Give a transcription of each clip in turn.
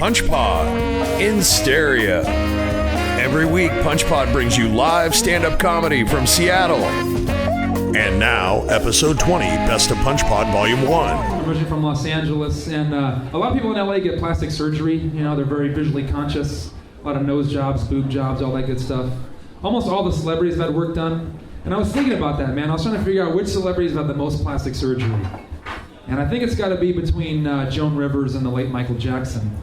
PunchPod in stereo. Every week, PunchPod brings you live stand-up comedy from Seattle. And now, episode 20, Best of PunchPod, Volume 1. I'm originally from Los Angeles, and a lot of people in LA get plastic surgery. You know, they're very visually conscious. A lot of nose jobs, boob jobs, all that good stuff. Almost all the celebrities have had work done. And I was thinking about that, man. I was trying to figure out which celebrities have had the most plastic surgery. And I think it's got to be between Joan Rivers and the late Michael Jackson.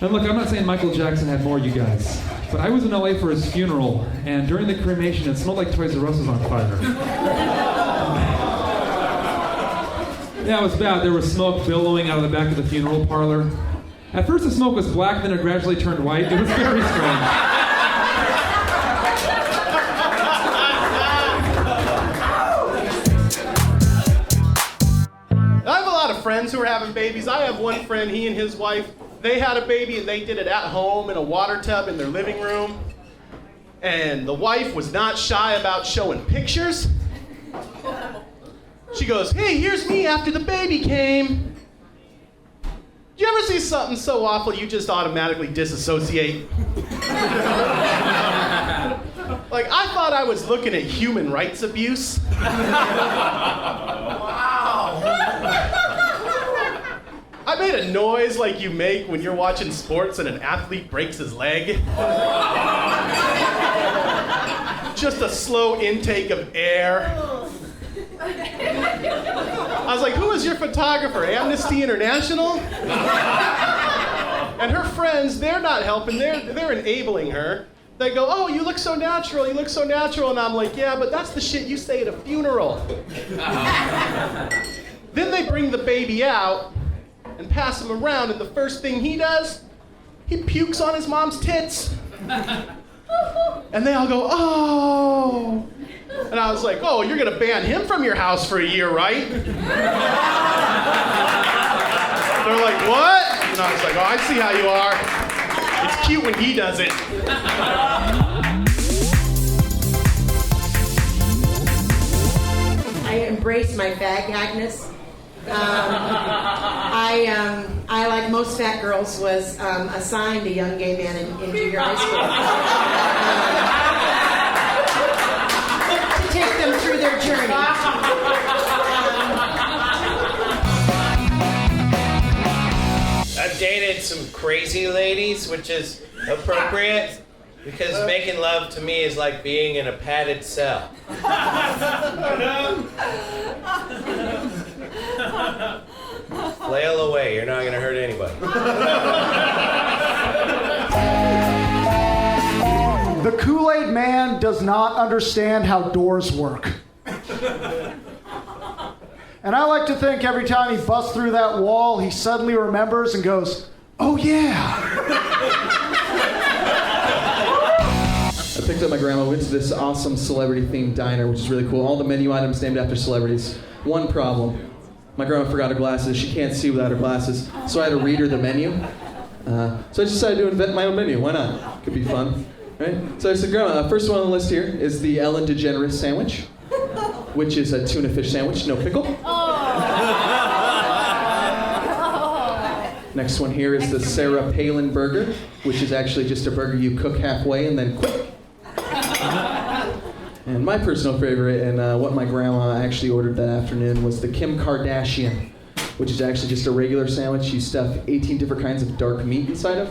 And look, I'm not saying Michael Jackson had more, you guys. But I was in LA for his funeral, and during the cremation, it smelled like Toys R Us was on fire. Yeah, it was bad. There was smoke billowing out of the back of the funeral parlor. At first, the smoke was black, then it gradually turned white. It was very strange. I have a lot of friends who are having babies. I have one friend, he and his wife, they had a baby and they did it at home in a water tub in their living room. And the wife was not shy about showing pictures. She goes, "Hey, here's me after the baby came." Do you ever see something so awful you just automatically disassociate? Like, I thought I was looking at human rights abuse. Wow. I made a noise like you make when you're watching sports and an athlete breaks his leg. Just a slow intake of air. I was like, "Who is your photographer? Amnesty International?" And her friends, they're not helping, they're enabling her. They go, "Oh, you look so natural, you look so natural." And I'm like, "Yeah, but that's the shit you say at a funeral." Then they bring the baby out and pass him around, and the first thing he does, he pukes on his mom's tits. And they all go, "Oh." And I was like, "Oh, you're gonna ban him from your house for a year, right?" They're like, "What?" And I was like, "Oh, I see how you are. It's cute when he does it." I embrace my fag hagness. I, like most fat girls, was assigned a young gay man in junior high school to take them through their journey. I've dated some crazy ladies, which is appropriate, because making love to me is like being in a padded cell. Flail away, you're not gonna hurt anybody. The Kool-Aid man does not understand how doors work. And I like to think every time he busts through that wall, he suddenly remembers and goes, "Oh yeah." I picked up my grandma, went to this awesome celebrity-themed diner, which is really cool. All the menu items named after celebrities. One problem. My grandma forgot her glasses. She can't see without her glasses, so I had to read her the menu. So I just decided to invent my own menu. Why not? Could be fun, right? So I said, "Grandma, first one on the list here is the Ellen DeGeneres sandwich, which is a tuna fish sandwich, no pickle. Next one here is the Sarah Palin burger, which is actually just a burger you cook halfway and then quit. And my personal favorite, and what my grandma actually ordered that afternoon, was the Kim Kardashian, which is actually just a regular sandwich you stuff 18 different kinds of dark meat inside of.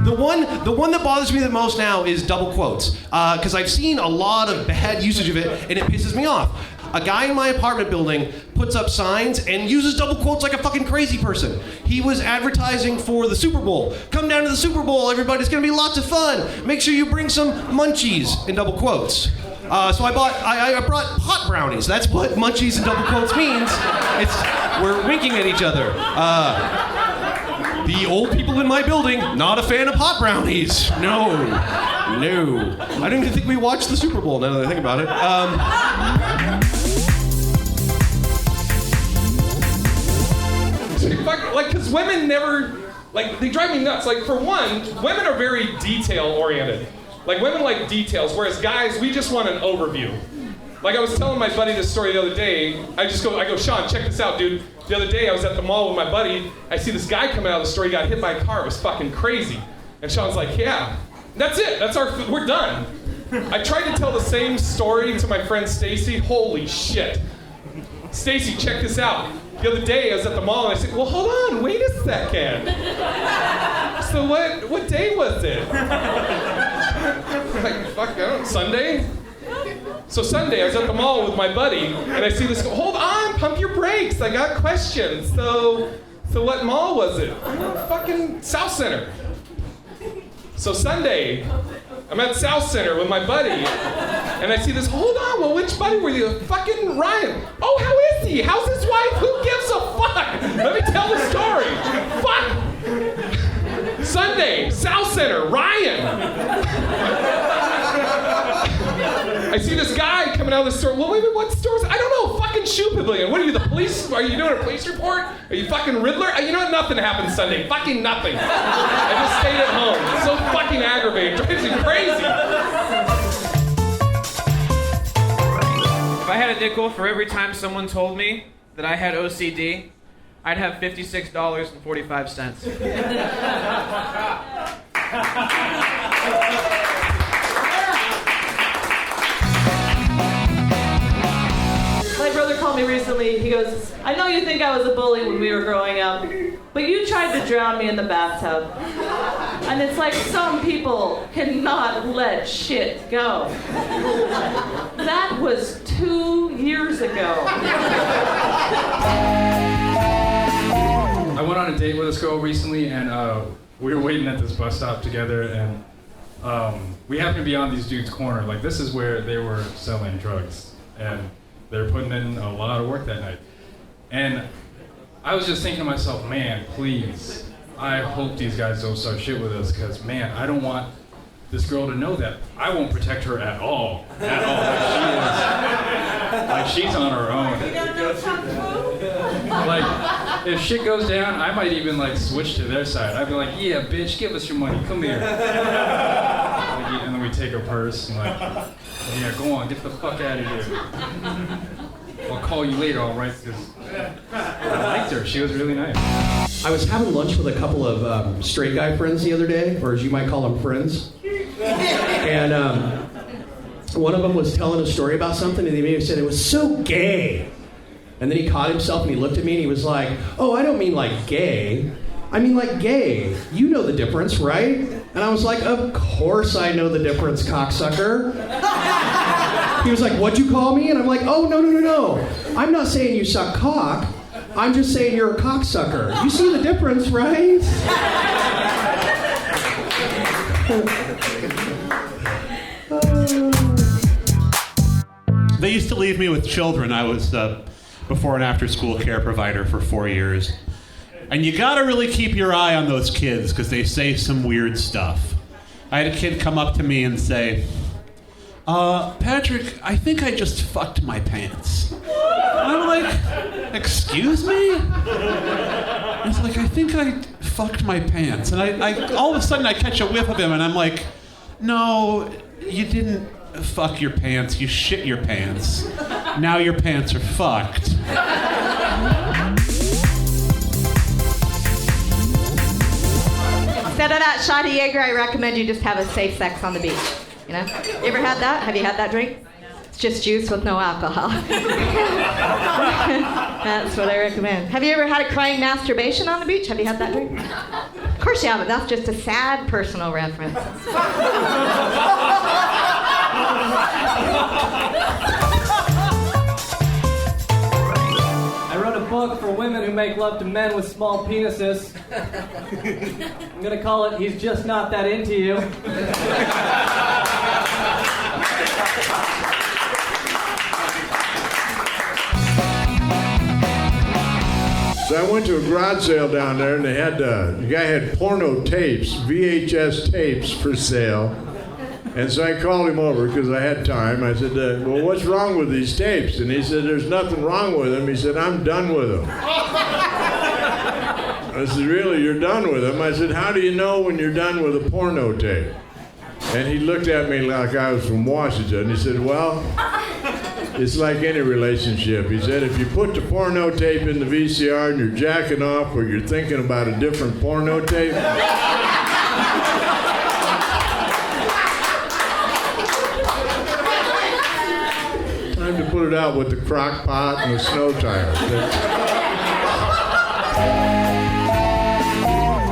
The one that bothers me the most now is double quotes, because I've seen a lot of bad usage of it, and it pisses me off. A guy in my apartment building puts up signs and uses double quotes like a fucking crazy person. He was advertising for the Super Bowl. "Come down to the Super Bowl, everybody. It's gonna be lots of fun. Make sure you bring some munchies," in double quotes. So I brought pot brownies. That's what munchies in double quotes means. We're winking at each other. The old people in my building, not a fan of pot brownies. No. I don't even think we watched the Super Bowl now that I think about it. Like, because women never, like, they drive me nuts. Like, for one, women are very detail-oriented. Like, women like details, whereas guys, we just want an overview. Like I was telling my buddy this story the other day. I go, Sean, check this out, dude. The other day I was at the mall with my buddy. I see this guy coming out of the store. He got hit by a car. It was fucking crazy. And Sean's like, yeah, that's it. We're done. I tried to tell the same story to my friend Stacy. Holy shit. Stacy, check this out. The other day I was at the mall and I said, well, hold on, wait a second. So what day was it? Like, fuck, I don't know, Sunday? So Sunday, I was at the mall with my buddy, and I see this go, hold on, pump your brakes, I got questions. So what mall was it? Fucking South Center. So Sunday, I'm at South Center with my buddy, and I see this, hold on, well, which buddy were you? Fucking Ryan. Oh, how is he? How's his wife? Who gives a fuck? Let me tell the story. Fuck. Sunday, South Center, Ryan. I see this guy coming out of the store. Well, wait, what store is it? I don't know. Fucking Shoe Pavilion. What are you, the police? Are you doing a police report? Are you fucking Riddler? You know what? Nothing happened Sunday. Fucking nothing. I just stayed at home. It's so fucking aggravating. It drives me crazy. If I had a nickel for every time someone told me that I had OCD, I'd have $56.45. My brother called me recently. He goes, I know you think I was a bully when we were growing up, but you tried to drown me in the bathtub. And it's like some people cannot let shit go. That was 2 years ago. I went on a date with this girl recently, and we were waiting at this bus stop together, and we happened to be on these dudes' corner. Like, this is where they were selling drugs, and they were putting in a lot of work that night. And I was just thinking to myself, man, please, I hope these guys don't start shit with us, because, man, I don't want this girl to know that I won't protect her at all. At all. Like she's on her own. Like, if shit goes down, I might even like switch to their side. I'd be like, yeah, bitch, give us your money, come here. Like, and then we take her purse and like, yeah, go on, get the fuck out of here. I'll call you later, all right? Because I liked her, she was really nice. I was having lunch with a couple of straight guy friends the other day, or as you might call them, friends. And one of them was telling a story about something, and he said it was so gay. And then he caught himself and he looked at me and he was like, oh, I don't mean like gay. I mean like gay. You know the difference, right? And I was like, of course I know the difference, cocksucker. He was like, what'd you call me? And I'm like, oh, no. I'm not saying you suck cock. I'm just saying you're a cocksucker. You see the difference, right? They used to leave me with children. I was before and after school care provider for 4 years. And you gotta really keep your eye on those kids because they say some weird stuff. I had a kid come up to me and say, Patrick, I think I just fucked my pants. And I'm like, excuse me? It's like, I think I fucked my pants. And I all of a sudden I catch a whiff of him and I'm like, no, you didn't fuck your pants, you shit your pants. Now your pants are fucked. Instead of that shot of Jaeger, I recommend you just have a safe sex on the beach. You know? You ever had that? Have you had that drink? It's just juice with no alcohol. That's what I recommend. Have you ever had a crying masturbation on the beach? Have you had that drink? Of course you haven't. That's just a sad personal reference. I wrote a book for women who make love to men with small penises. I'm gonna call it He's Just Not That Into You. So I went to a garage sale down there, and they had the guy had porno tapes, VHS tapes for sale. And so I called him over because I had time. I said, well, what's wrong with these tapes? And he said, there's nothing wrong with them. He said, I'm done with them. I said, really, you're done with them? I said, how do you know when you're done with a porno tape? And he looked at me like I was from Washington. He said, well, it's like any relationship. He said, if you put the porno tape in the VCR and you're jacking off or you're thinking about a different porno tape, time to put it out with the crock pot and the snow tire.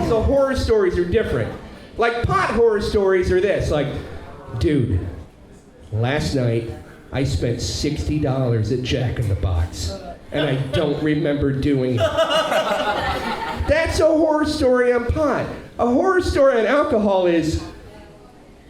So horror stories are different. Like pot horror stories are this, like, dude, last night I spent $60 at Jack in the Box, and I don't remember doing it. That's a horror story on pot. A horror story on alcohol is,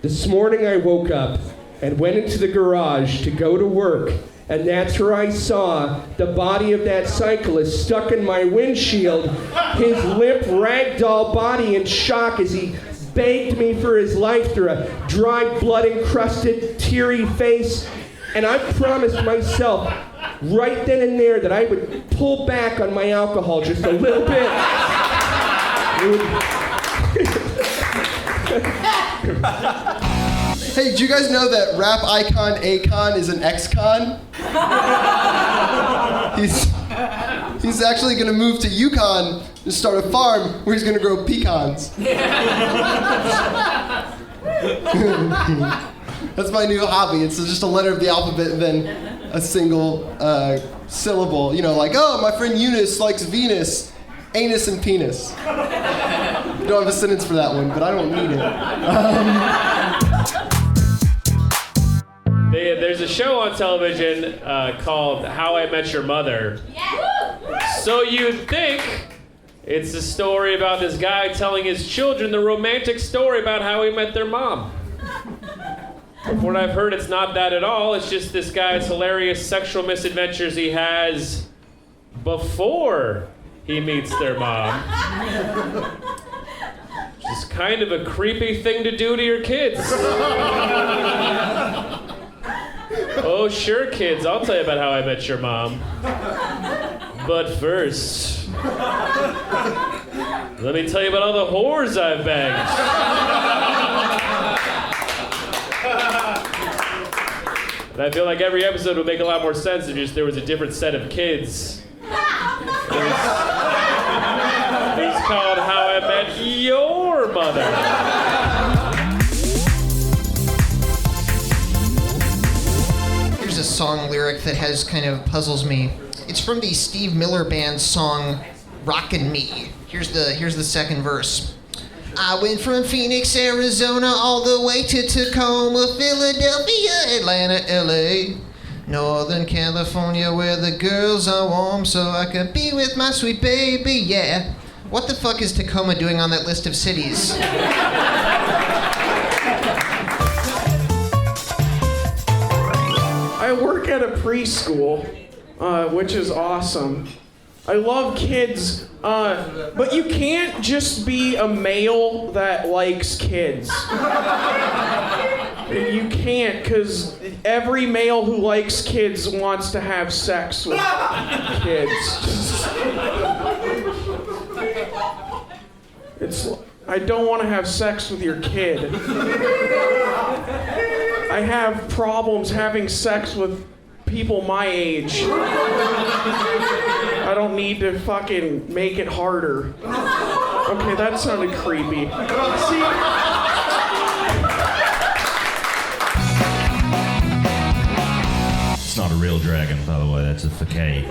this morning I woke up and went into the garage to go to work, and that's where I saw the body of that cyclist stuck in my windshield, his limp ragdoll body in shock as he begged me for his life through a dry, blood-encrusted, teary face. And I promised myself right then and there that I would pull back on my alcohol just a little bit. Hey, do you guys know that rap icon Akon is an ex-con? He's actually going to move to Yukon to start a farm where he's going to grow pecans. That's my new hobby. It's just a letter of the alphabet and then a single syllable. You know, like, oh, my friend Eunice likes Venus, anus and penis. Don't have a sentence for that one, but I don't need it. There's a show on television called How I Met Your Mother. So you'd think it's a story about this guy telling his children the romantic story about how he met their mom. From what I've heard, it's not that at all. It's just this guy's hilarious sexual misadventures he has before he meets their mom. It's kind of a creepy thing to do to your kids. Oh, sure, kids. I'll tell you about how I met your mom. But first, let me tell you about all the whores I've banged. And I feel like every episode would make a lot more sense if just there was a different set of kids. It's called How I Met Your Mother. Here's a song lyric that has kind of puzzles me. It's from the Steve Miller Band's song Rockin' Me. Here's the second verse. I went from Phoenix, Arizona, all the way to Tacoma, Philadelphia, Atlanta, LA, Northern California, where the girls are warm, so I could be with my sweet baby, yeah. What the fuck is Tacoma doing on that list of cities? I work at a preschool, which is awesome. I love kids, but you can't just be a male that likes kids. You can't, because every male who likes kids wants to have sex with kids. I don't want to have sex with your kid. I have problems having sex with people my age. I don't need to fucking make it harder. Okay, that sounded creepy. See? It's not a real dragon, by the way. That's a facade.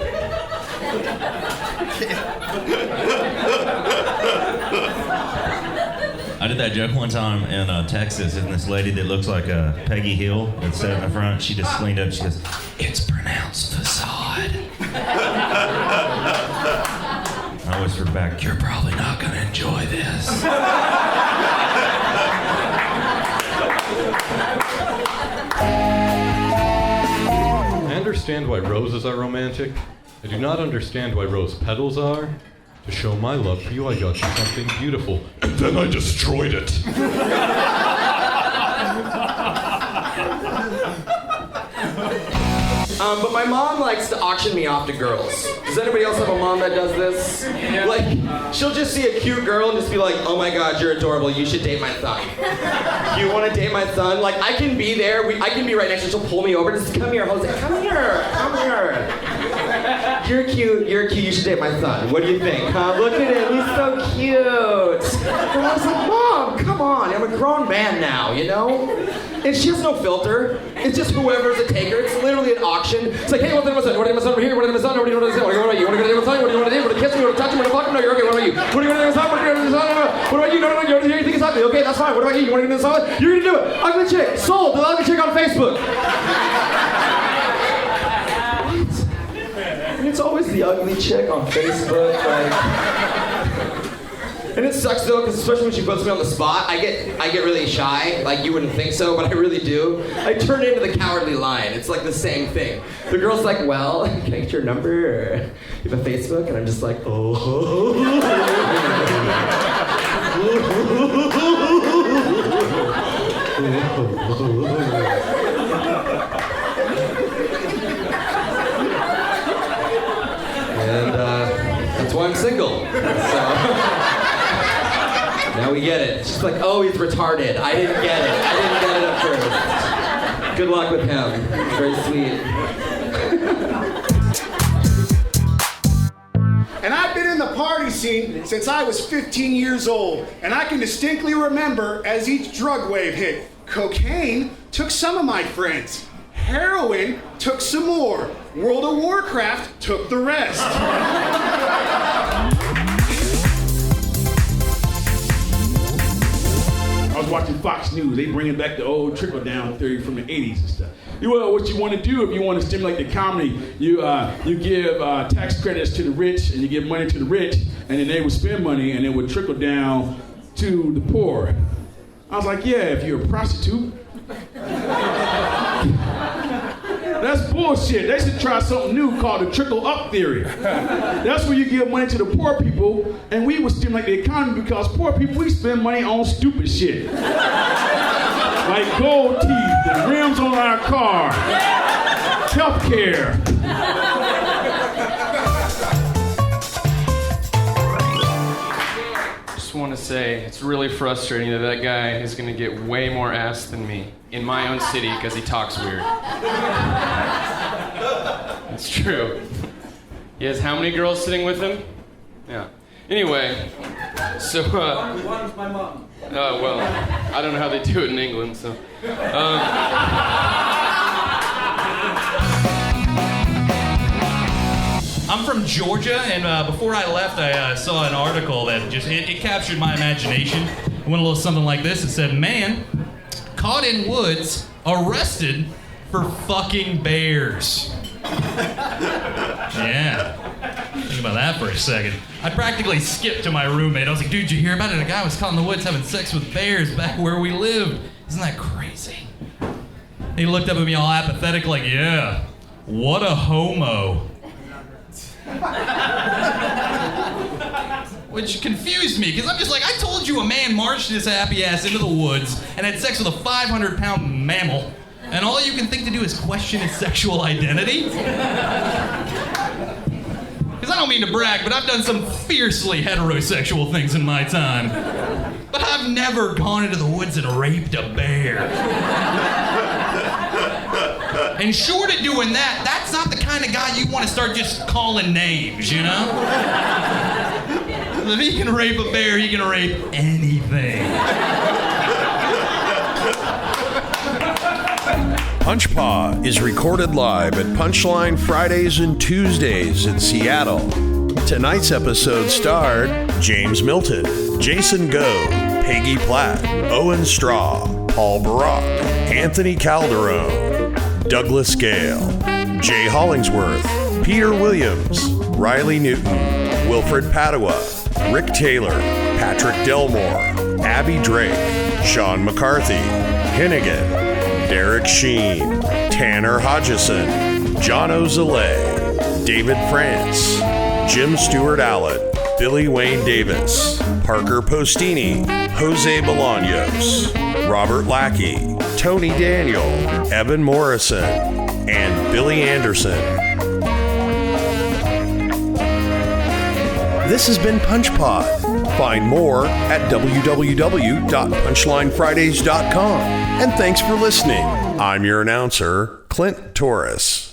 I did that joke one time in Texas, and this lady that looks like Peggy Hill that sat in the front, she just leaned up, she goes, "It's pronounced facade." I whispered back, "You're probably not going to enjoy this." I understand why roses are romantic. I do not understand why rose petals are. To show my love for you, I got you something beautiful, and then I destroyed it. But my mom likes to auction me off to girls. Does anybody else have a mom that does this? Like, she'll just see a cute girl and just be like, oh my god, you're adorable, you should date my son. You want to date my son? Like, I can be there, I can be right next to her, she'll pull me over, just come here, Jose, come here. You're cute, you should date my son. What do you think? Look at him, he's so cute. And I was like, Mom, come on, I'm a grown man now, you know? And she has no filter. It's just whoever's a taker. It's literally an auction. It's like, hey, what did my son? What did my son over here? What did my son? What do you want to do? What about you? You want to go to my son? What do you want to do? Want to kiss me? Want to touch me? Want to fuck me? No, you're okay. What about you? What do you want to do? What do you want to do? What about you? No, you want to do anything inside me? Okay, that's fine. What about you? You want to do this? You're gonna do it. Ugly chick. Sold. The ugly chick on Facebook. And it's always the ugly chick on Facebook. Like. And it sucks though, because especially when she puts me on the spot, I get really shy. Like, you wouldn't think so, but I really do. I turn into the cowardly lion. It's like the same thing. The girl's like, well, can I get your number? Or you have a Facebook? And I'm just like, oh. And that's why I'm single. So. Now we get it. She's like, oh, he's retarded. I didn't get it at first. Good luck with him. Very sweet. And I've been in the party scene since I was 15 years old, and I can distinctly remember as each drug wave hit. Cocaine took some of my friends. Heroin took some more. World of Warcraft took the rest. I was watching Fox News. They bringing back the old trickle-down theory from the 80s and stuff. Well, what you want to do if you want to stimulate the economy, you give tax credits to the rich, and you give money to the rich, and then they would spend money, and it would trickle down to the poor. I was like, yeah, if you're a prostitute. That's bullshit. They should try something new called the trickle-up theory. That's where you give money to the poor people, and we would stimulate the economy because poor people, we spend money on stupid shit. Like gold teeth and rims on our car, healthcare. Just want to say it's really frustrating that guy is going to get way more ass than me in my own city because he talks weird. It's true. He has how many girls sitting with him? Yeah. Anyway, so One's my mom. oh well, I don't know how they do it in England, so. I'm from Georgia, and before I left, I saw an article that just it captured my imagination. It went a little something like this. It said, "Man caught in woods, arrested for fucking bears." Yeah. Think about that for a second. I practically skipped to my roommate. I was like, "Dude, did you hear about it? A guy was caught in the woods having sex with bears back where we lived. Isn't that crazy?" He looked up at me all apathetic, like, "Yeah, what a homo." Which confused me, because I'm just like, I told you a man marched his happy ass into the woods and had sex with a 500-pound mammal, and all you can think to do is question his sexual identity? Because I don't mean to brag, but I've done some fiercely heterosexual things in my time. But I've never gone into the woods and raped a bear. And short of doing that, that's not the kind of guy you want to start just calling names, you know? If he can rape a bear, he can rape anything. Punchpaw is recorded live at Punchline Fridays and Tuesdays in Seattle. Tonight's episode starred James Milton, Jason Go, Peggy Platt, Owen Straw, Paul Barak, Anthony Calderon, Douglas Gale, Jay Hollingsworth, Peter Williams, Riley Newton, Wilfred Padua, Rick Taylor, Patrick Delmore, Abby Drake, Sean McCarthy, Hennigan, Derek Sheen, Tanner Hodgson, John Ozale, David France, Jim Stewart Allen, Billy Wayne Davis, Parker Postini, Jose Bolaños, Robert Lackey, Tony Daniel, Evan Morrison, and Billy Anderson. This has been Punch Pod. Find more at www.punchlinefridays.com. And thanks for listening. I'm your announcer, Clint Torres.